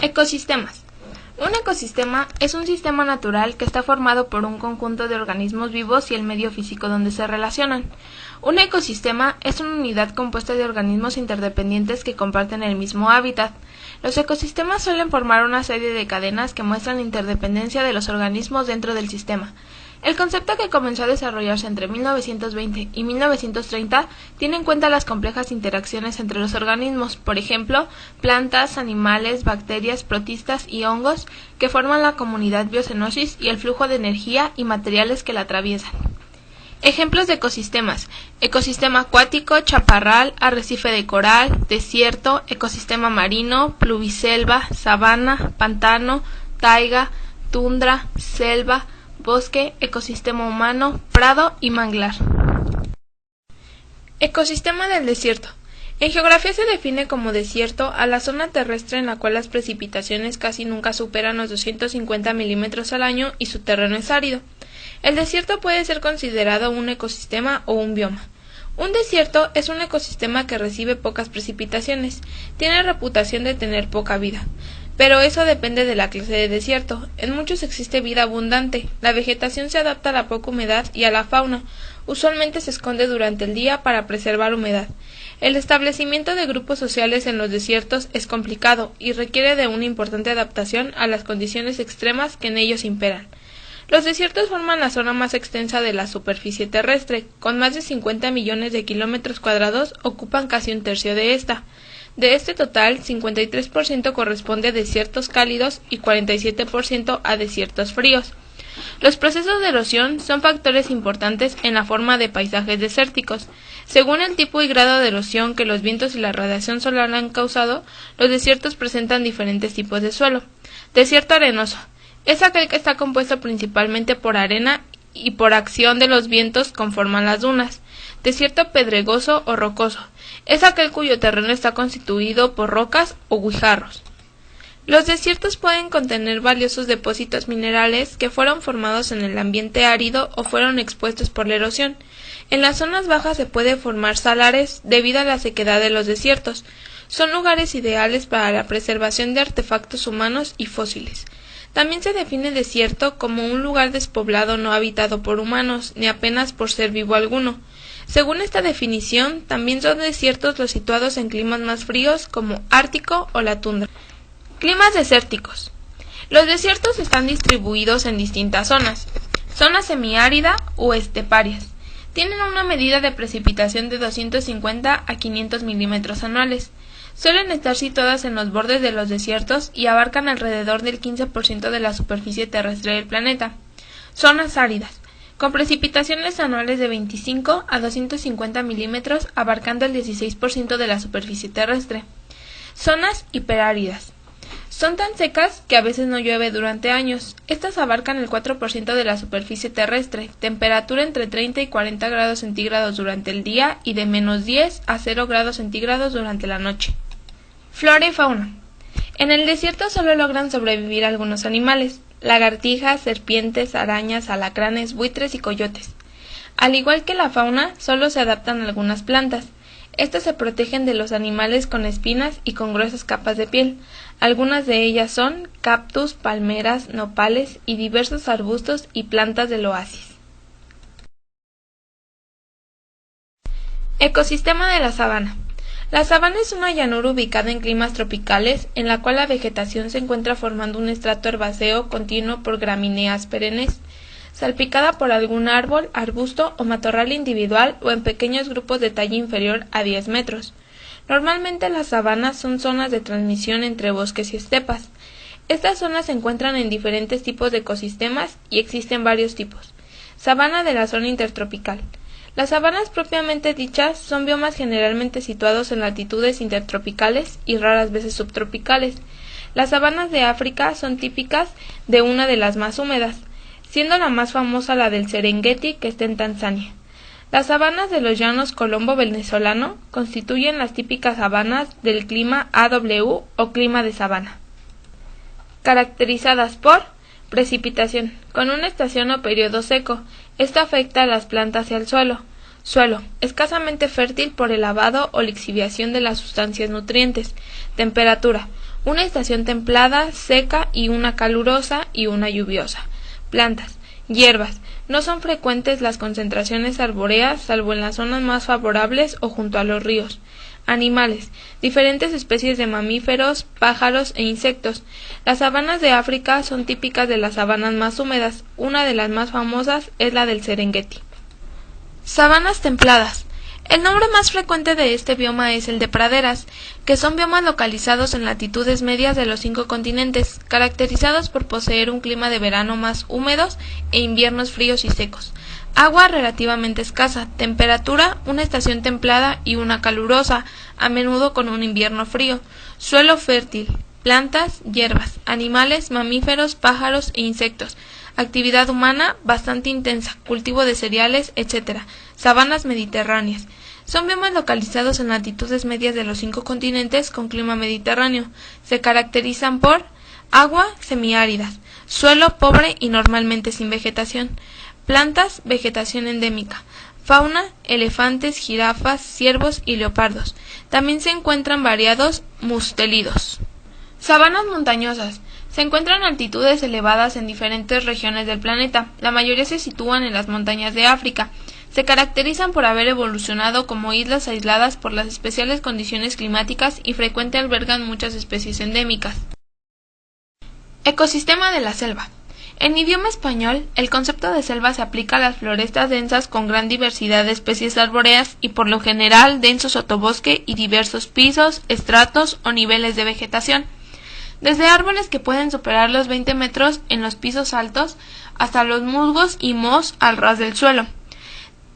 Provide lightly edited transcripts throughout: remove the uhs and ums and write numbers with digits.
Ecosistemas. Un ecosistema es un sistema natural que está formado por un conjunto de organismos vivos y el medio físico donde se relacionan. Un ecosistema es una unidad compuesta de organismos interdependientes que comparten el mismo hábitat. Los ecosistemas suelen formar una serie de cadenas que muestran la interdependencia de los organismos dentro del sistema. El concepto que comenzó a desarrollarse entre 1920 y 1930 tiene en cuenta las complejas interacciones entre los organismos, por ejemplo, plantas, animales, bacterias, protistas y hongos, que forman la comunidad biocenosis y el flujo de energía y materiales que la atraviesan. Ejemplos de ecosistemas: ecosistema acuático, chaparral, arrecife de coral, desierto, ecosistema marino, pluviselva, sabana, pantano, taiga, tundra, selva, bosque, ecosistema humano, prado y manglar. Ecosistema del desierto. En geografía se define como desierto a la zona terrestre en la cual las precipitaciones casi nunca superan los 250 milímetros al año y su terreno es árido. El desierto puede ser considerado un ecosistema o un bioma. Un desierto es un ecosistema que recibe pocas precipitaciones, tiene reputación de tener poca vida. Pero eso depende de la clase de desierto. En muchos existe vida abundante. La vegetación se adapta a la poca humedad y a la fauna. Usualmente se esconde durante el día para preservar humedad. El establecimiento de grupos sociales en los desiertos es complicado y requiere de una importante adaptación a las condiciones extremas que en ellos imperan. Los desiertos forman la zona más extensa de la superficie terrestre. Con más de 50 millones de kilómetros cuadrados ocupan casi un tercio de esta. De este total, 53% corresponde a desiertos cálidos y 47% a desiertos fríos. Los procesos de erosión son factores importantes en la forma de paisajes desérticos. Según el tipo y grado de erosión que los vientos y la radiación solar han causado, los desiertos presentan diferentes tipos de suelo. Desierto arenoso. Es aquel que está compuesto principalmente por arena y por acción de los vientos conforman las dunas. Desierto pedregoso o rocoso. Es aquel cuyo terreno está constituido por rocas o guijarros. Los desiertos pueden contener valiosos depósitos minerales que fueron formados en el ambiente árido o fueron expuestos por la erosión. En las zonas bajas se puede formar salares debido a la sequedad de los desiertos. Son lugares ideales para la preservación de artefactos humanos y fósiles. También se define desierto como un lugar despoblado no habitado por humanos, ni apenas por ser vivo alguno. Según esta definición, también son desiertos los situados en climas más fríos como Ártico o la tundra. Climas desérticos. Los desiertos están distribuidos en distintas zonas. Zona semiárida o esteparias. Tienen una medida de precipitación de 250 a 500 milímetros anuales. Suelen estar situadas en los bordes de los desiertos y abarcan alrededor del 15% de la superficie terrestre del planeta. Zonas áridas, con precipitaciones anuales de 25 a 250 milímetros, abarcando el 16% de la superficie terrestre. Zonas hiperáridas. Son tan secas que a veces no llueve durante años. Estas abarcan el 4% de la superficie terrestre, temperatura entre 30 y 40 grados centígrados durante el día y de menos 10 a 0 grados centígrados durante la noche. Flora y fauna. En el desierto solo logran sobrevivir algunos animales: lagartijas, serpientes, arañas, alacranes, buitres y coyotes. Al igual que la fauna, solo se adaptan algunas plantas. Estas se protegen de los animales con espinas y con gruesas capas de piel. Algunas de ellas son cactus, palmeras, nopales y diversos arbustos y plantas del oasis. Ecosistema de la sabana. La sabana es una llanura ubicada en climas tropicales, en la cual la vegetación se encuentra formando un estrato herbáceo continuo por gramíneas perennes, salpicada por algún árbol, arbusto o matorral individual o en pequeños grupos de talla inferior a 10 metros. Normalmente las sabanas son zonas de transmisión entre bosques y estepas. Estas zonas se encuentran en diferentes tipos de ecosistemas y existen varios tipos. Sabana de la zona intertropical. Las sabanas propiamente dichas son biomas generalmente situados en latitudes intertropicales y raras veces subtropicales. Las sabanas de África son típicas de una de las más húmedas, siendo la más famosa la del Serengeti, que está en Tanzania. Las sabanas de los llanos colombo-venezolano constituyen las típicas sabanas del clima AW o clima de sabana. Caracterizadas por precipitación, con una estación o periodo seco. Esto afecta a las plantas y al suelo. Suelo, escasamente fértil por el lavado o lixiviación de las sustancias nutrientes. Temperatura, una estación templada, seca y una calurosa y una lluviosa. Plantas. Hierbas. No son frecuentes las concentraciones arbóreas salvo en las zonas más favorables o junto a los ríos. Animales. Diferentes especies de mamíferos, pájaros e insectos. Las sabanas de África son típicas de las sabanas más húmedas. Una de las más famosas es la del Serengeti. Sabanas templadas. El nombre más frecuente de este bioma es el de praderas, que son biomas localizados en latitudes medias de los 5 continentes, caracterizados por poseer un clima de verano más húmedos e inviernos fríos y secos. Agua relativamente escasa, temperatura, una estación templada y una calurosa, a menudo con un invierno frío. Suelo fértil, plantas, hierbas, animales, mamíferos, pájaros e insectos. Actividad humana bastante intensa, cultivo de cereales, etc. Sabanas mediterráneas. Son biomas localizados en latitudes medias de los 5 continentes con clima mediterráneo. Se caracterizan por agua semiáridas, suelo pobre y normalmente sin vegetación. Plantas, vegetación endémica. Fauna, elefantes, jirafas, ciervos y leopardos. También se encuentran variados mustélidos. Sabanas montañosas. Se encuentran a altitudes elevadas en diferentes regiones del planeta. La mayoría se sitúan en las montañas de África. Se caracterizan por haber evolucionado como islas aisladas por las especiales condiciones climáticas y frecuentemente albergan muchas especies endémicas. Ecosistema de la selva. En idioma español, el concepto de selva se aplica a las florestas densas con gran diversidad de especies arbóreas y por lo general denso sotobosque y diversos pisos, estratos o niveles de vegetación. Desde árboles que pueden superar los 20 metros en los pisos altos hasta los musgos y mohos al ras del suelo,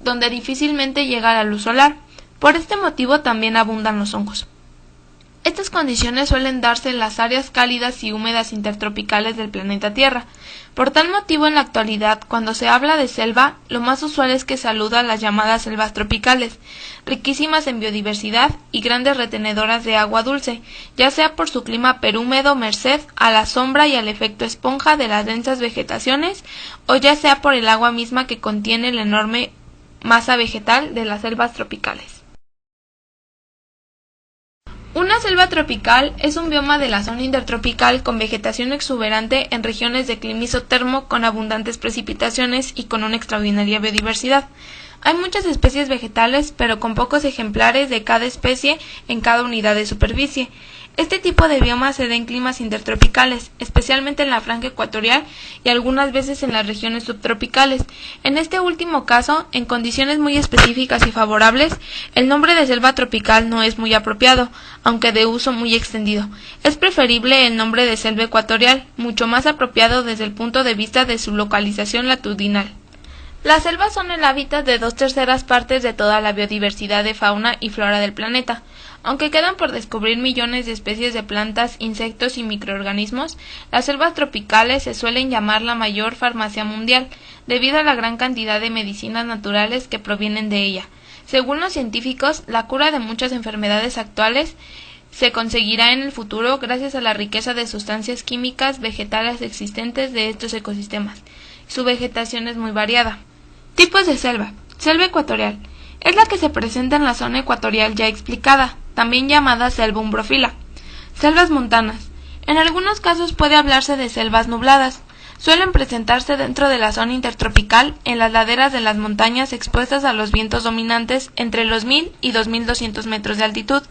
donde difícilmente llega la luz solar. Por este motivo también abundan los hongos. Estas condiciones suelen darse en las áreas cálidas y húmedas intertropicales del planeta Tierra. Por tal motivo, en la actualidad, cuando se habla de selva, lo más usual es que se aluda a las llamadas selvas tropicales, riquísimas en biodiversidad y grandes retenedoras de agua dulce, ya sea por su clima perhúmedo merced a la sombra y al efecto esponja de las densas vegetaciones, o ya sea por el agua misma que contiene la enorme masa vegetal de las selvas tropicales. Una selva tropical es un bioma de la zona intertropical con vegetación exuberante en regiones de clima isotermo con abundantes precipitaciones y con una extraordinaria biodiversidad. Hay muchas especies vegetales, pero con pocos ejemplares de cada especie en cada unidad de superficie. Este tipo de bioma se da en climas intertropicales, especialmente en la franja ecuatorial y algunas veces en las regiones subtropicales. En este último caso, en condiciones muy específicas y favorables, el nombre de selva tropical no es muy apropiado, aunque de uso muy extendido. Es preferible el nombre de selva ecuatorial, mucho más apropiado desde el punto de vista de su localización latitudinal. Las selvas son el hábitat de 2/3 partes de toda la biodiversidad de fauna y flora del planeta. Aunque quedan por descubrir millones de especies de plantas, insectos y microorganismos, las selvas tropicales se suelen llamar la mayor farmacia mundial, debido a la gran cantidad de medicinas naturales que provienen de ella. Según los científicos, la cura de muchas enfermedades actuales se conseguirá en el futuro gracias a la riqueza de sustancias químicas vegetales existentes de estos ecosistemas. Su vegetación es muy variada. Tipos de selva. Selva ecuatorial. Es la que se presenta en la zona ecuatorial ya explicada, también llamada selva umbrófila. Selvas montanas. En algunos casos puede hablarse de selvas nubladas. Suelen presentarse dentro de la zona intertropical en las laderas de las montañas expuestas a los vientos dominantes entre los 1000 y 2200 metros de altitud.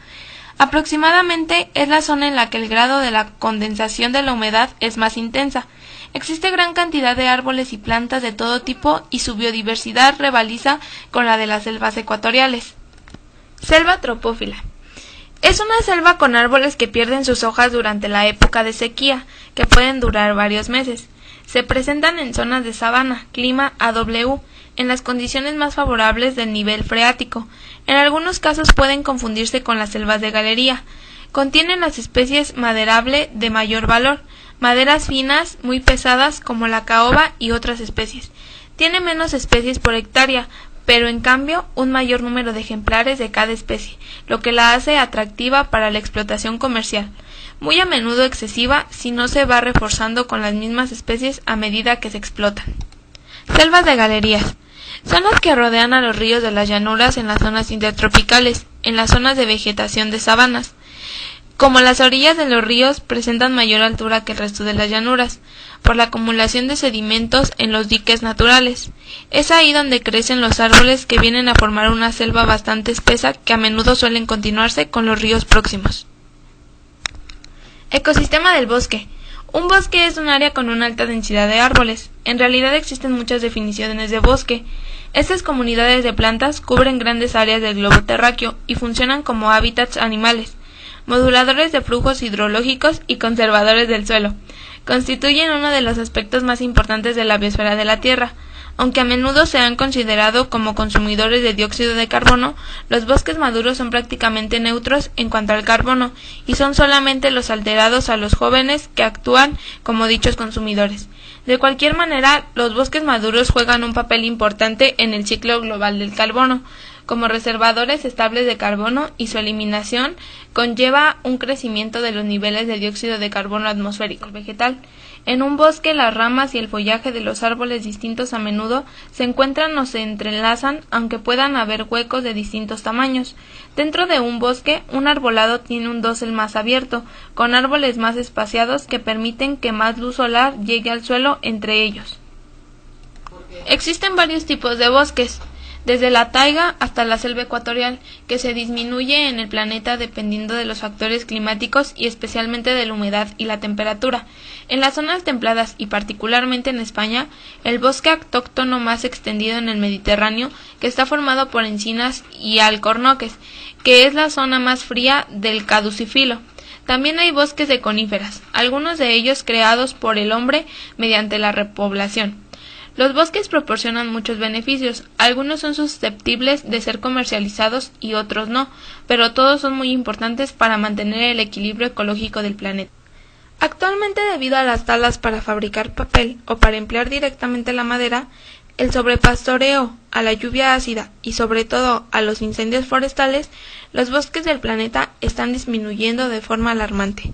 Aproximadamente es la zona en la que el grado de la condensación de la humedad es más intensa. Existe gran cantidad de árboles y plantas de todo tipo y su biodiversidad rivaliza con la de las selvas ecuatoriales. Selva tropófila. Es una selva con árboles que pierden sus hojas durante la época de sequía, que pueden durar varios meses. Se presentan en zonas de sabana, clima AW, en las condiciones más favorables del nivel freático. En algunos casos pueden confundirse con las selvas de galería. Contienen las especies maderable de mayor valor, maderas finas muy pesadas como la caoba y otras especies. Tiene menos especies por hectárea, pero en cambio un mayor número de ejemplares de cada especie, lo que la hace atractiva para la explotación comercial, muy a menudo excesiva si no se va reforzando con las mismas especies a medida que se explotan. Selvas de galerías. Son las que rodean a los ríos de las llanuras en las zonas intertropicales, en las zonas de vegetación de sabanas. Como las orillas de los ríos presentan mayor altura que el resto de las llanuras, por la acumulación de sedimentos en los diques naturales. Es ahí donde crecen los árboles que vienen a formar una selva bastante espesa que a menudo suelen continuarse con los ríos próximos. Ecosistema del bosque. Un bosque es un área con una alta densidad de árboles. En realidad existen muchas definiciones de bosque. Estas comunidades de plantas cubren grandes áreas del globo terráqueo y funcionan como hábitats animales, moduladores de flujos hidrológicos y conservadores del suelo. Constituyen uno de los aspectos más importantes de la biosfera de la Tierra. Aunque a menudo se han considerado como consumidores de dióxido de carbono, los bosques maduros son prácticamente neutros en cuanto al carbono, y son solamente los alterados a los jóvenes que actúan como dichos consumidores. De cualquier manera, los bosques maduros juegan un papel importante en el ciclo global del carbono, como reservadores estables de carbono, y su eliminación conlleva un crecimiento de los niveles de dióxido de carbono atmosférico vegetal. En un bosque, las ramas y el follaje de los árboles distintos a menudo se encuentran o se entrelazan, aunque puedan haber huecos de distintos tamaños. Dentro de un bosque, un arbolado tiene un dosel más abierto, con árboles más espaciados que permiten que más luz solar llegue al suelo entre ellos. Existen varios tipos de bosques, desde la taiga hasta la selva ecuatorial, que se disminuye en el planeta dependiendo de los factores climáticos y especialmente de la humedad y la temperatura. En las zonas templadas y particularmente en España, el bosque autóctono más extendido en el Mediterráneo, que está formado por encinas y alcornoques, que es la zona más fría del caducifilo. También hay bosques de coníferas, algunos de ellos creados por el hombre mediante la repoblación. Los bosques proporcionan muchos beneficios, algunos son susceptibles de ser comercializados y otros no, pero todos son muy importantes para mantener el equilibrio ecológico del planeta. Actualmente, debido a las talas para fabricar papel o para emplear directamente la madera, el sobrepastoreo, a la lluvia ácida y sobre todo a los incendios forestales, los bosques del planeta están disminuyendo de forma alarmante.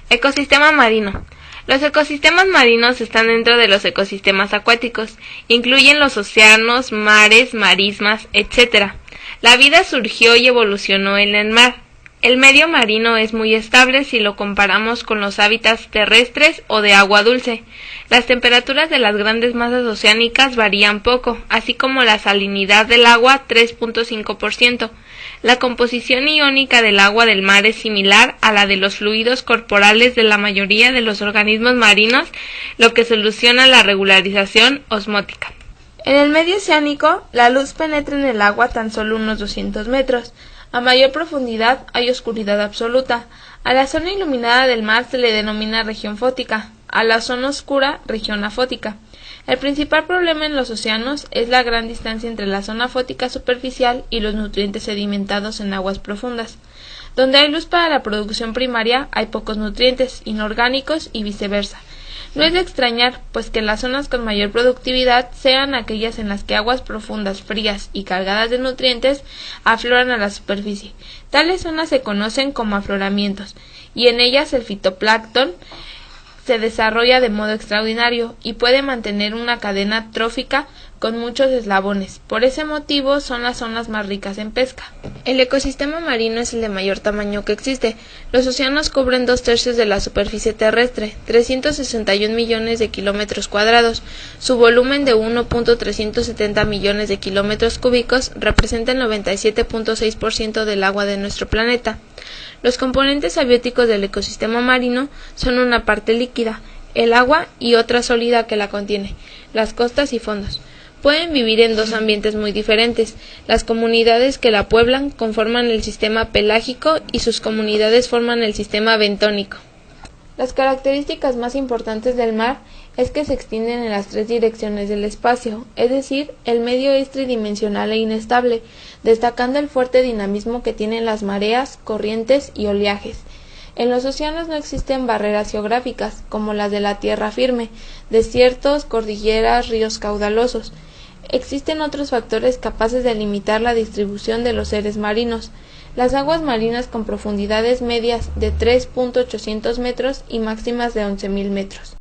Ecosistema marino. Los ecosistemas marinos están dentro de los ecosistemas acuáticos, incluyen los océanos, mares, marismas, etc. La vida surgió y evolucionó en el mar. El medio marino es muy estable si lo comparamos con los hábitats terrestres o de agua dulce. Las temperaturas de las grandes masas oceánicas varían poco, así como la salinidad del agua 3.5%. La composición iónica del agua del mar es similar a la de los fluidos corporales de la mayoría de los organismos marinos, lo que soluciona la regularización osmótica. En el medio oceánico, la luz penetra en el agua tan solo unos 200 metros. A mayor profundidad hay oscuridad absoluta. A la zona iluminada del mar se le denomina región fótica, a la zona oscura región afótica. El principal problema en los océanos es la gran distancia entre la zona fótica superficial y los nutrientes sedimentados en aguas profundas. Donde hay luz para la producción primaria hay pocos nutrientes inorgánicos y viceversa. No es de extrañar, pues que las zonas con mayor productividad sean aquellas en las que aguas profundas, frías y cargadas de nutrientes afloran a la superficie. Tales zonas se conocen como afloramientos, y en ellas el fitoplancton se desarrolla de modo extraordinario y puede mantener una cadena trófica con muchos eslabones. Por ese motivo son las zonas más ricas en pesca. El ecosistema marino es el de mayor tamaño que existe. Los océanos cubren 2/3 de la superficie terrestre, 361 millones de kilómetros cuadrados. Su volumen de 1.370 millones de kilómetros cúbicos representa el 97.6% del agua de nuestro planeta. Los componentes abióticos del ecosistema marino son una parte líquida, el agua, y otra sólida que la contiene, las costas y fondos. Pueden vivir en dos ambientes muy diferentes. Las comunidades que la pueblan conforman el sistema pelágico y sus comunidades forman el sistema bentónico. Las características más importantes del mar es que se extienden en las tres direcciones del espacio, es decir, el medio es tridimensional e inestable, destacando el fuerte dinamismo que tienen las mareas, corrientes y oleajes. En los océanos no existen barreras geográficas, como las de la tierra firme, desiertos, cordilleras, ríos caudalosos. Existen otros factores capaces de limitar la distribución de los seres marinos. Las aguas marinas con profundidades medias de 3.800 metros y máximas de 11.000 metros.